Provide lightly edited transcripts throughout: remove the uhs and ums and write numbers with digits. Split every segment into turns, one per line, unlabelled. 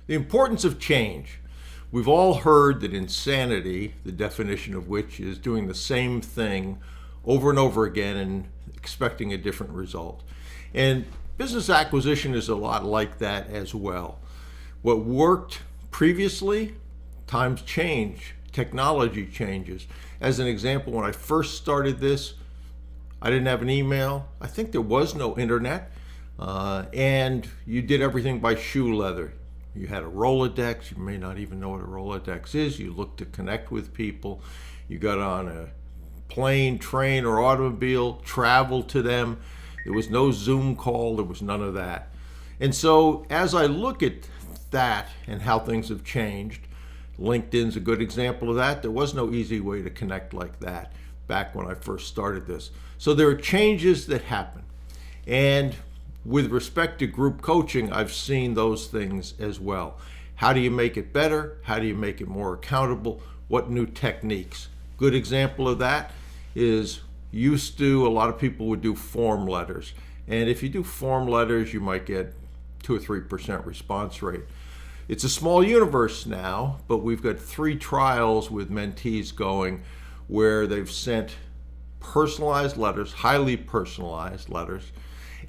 The importance of change. We've all heard that insanity, the definition of which is doing the same thing over and over again and expecting a different result. And business acquisition is a lot like that as well. What worked previously, times change, technology changes. As an example, when I first started this, I didn't have an email. I think there was no internet. And you did everything by shoe leather. You had a Rolodex. You may not even know what a Rolodex is. You looked to connect with people. You got on a plane, train, or automobile, traveled to them. There was no Zoom call. There was none of that. And so as I look at that and how things have changed, LinkedIn's a good example of that. There was no easy way to connect like that back when I first started this. So there are changes that happen. And with respect to group coaching, I've seen those things as well. How do you make it better? How do you make it more accountable? What new techniques? Good example of that is a lot of people would do form letters. And if you do form letters, you might get 2 or 3% response rate. It's a small universe now, but we've got 3 trials with mentees going where they've sent personalized letters, highly personalized letters,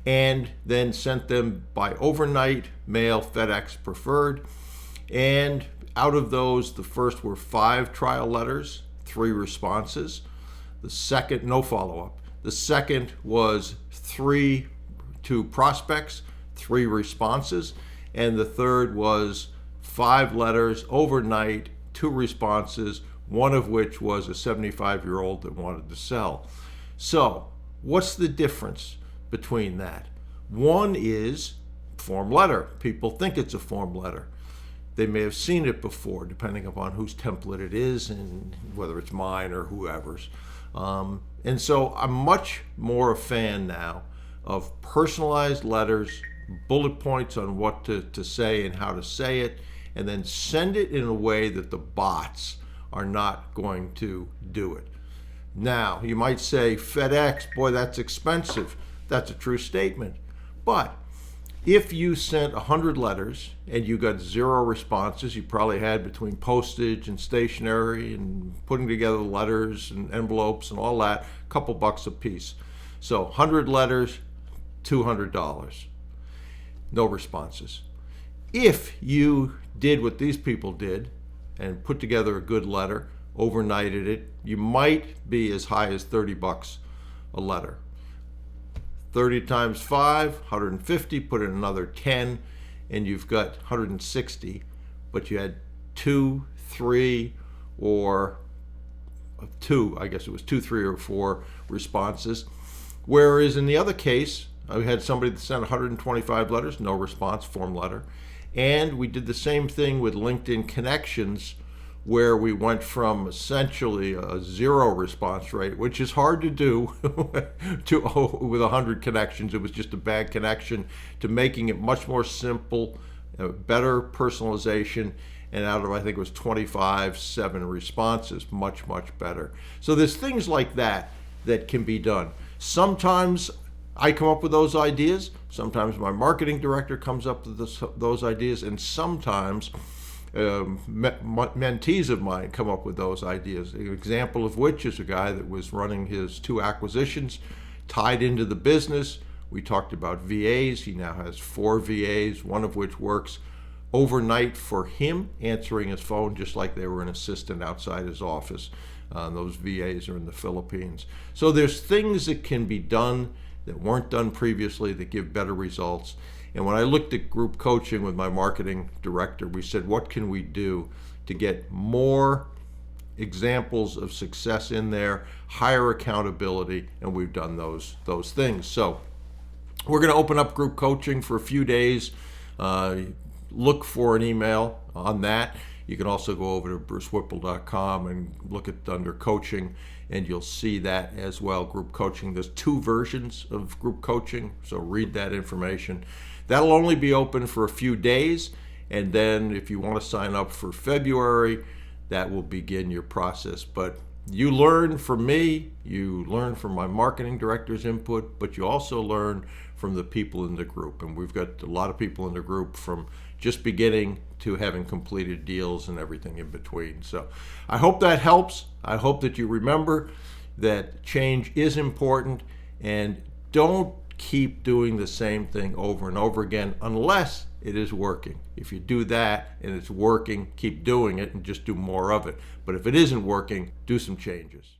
and then sent them by overnight mail, FedEx preferred. And out of those, the first were 5 trial letters, 3 responses. The second, no follow-up. The second was 3 to prospects, 3 responses. And the third was 5 letters overnight, 2 responses, one of which was a 75-year-old that wanted to sell. So what's the difference between that? One is form letter. People think it's a form letter. They may have seen it before, depending upon whose template it is and whether it's mine or whoever's. And so I'm much more a fan now of personalized letters, bullet points on what to say and how to say it, and then send it in a way that the bots are not going to do it. Now, you might say, FedEx, boy, that's expensive. That's a true statement. But if you sent 100 letters and you got 0 responses, you probably had between postage and stationery and putting together letters and envelopes and all that, a couple bucks a piece. So 100 letters, $200. No responses. If you did what these people did and put together a good letter, overnighted it, you might be as high as $30 a letter. 30 times 5, 150, put in another 10, and you've got 160, but you had 2, 3, or 2, I guess it was 2, 3, or 4 responses. Whereas in the other case, I had somebody that sent 125 letters, no response, form letter. And we did the same thing with LinkedIn connections, where we went from essentially a 0 response rate, which is hard to do with 100 connections. It was just a bad connection, to making it much more simple, better personalization, and out of, I think it was 25, 7 responses, much, much better. So there's things like that that can be done. Sometimes I come up with those ideas. Sometimes my marketing director comes up with those ideas, and sometimes mentees of mine come up with those ideas. An example of which is a guy that was running his 2 acquisitions tied into the business. We talked about VAs. He now has 4 VAs, one of which works overnight for him, answering his phone just like they were an assistant outside his office. Those VAs are in the Philippines. So there's things that can be done that weren't done previously that give better results. And when I looked at group coaching with my marketing director, we said, what can we do to get more examples of success in there, higher accountability, and we've done those things. So we're going to open up group coaching for a few days. Look for an email on that. You can also go over to brucewhipple.com and look at under coaching, and you'll see that as well, group coaching. There's 2 versions of group coaching, so read that information. That'll only be open for a few days, and then if you want to sign up for February, that will begin your process. But you learn from me, you learn from my marketing director's input, but you also learn from the people in the group. And we've got a lot of people in the group from just beginning to having completed deals and everything in between. So I hope that helps. I hope that you remember that change is important, and don't keep doing the same thing over and over again unless it is working. If you do that and it's working, keep doing it and just do more of it. But if it isn't working, do some changes.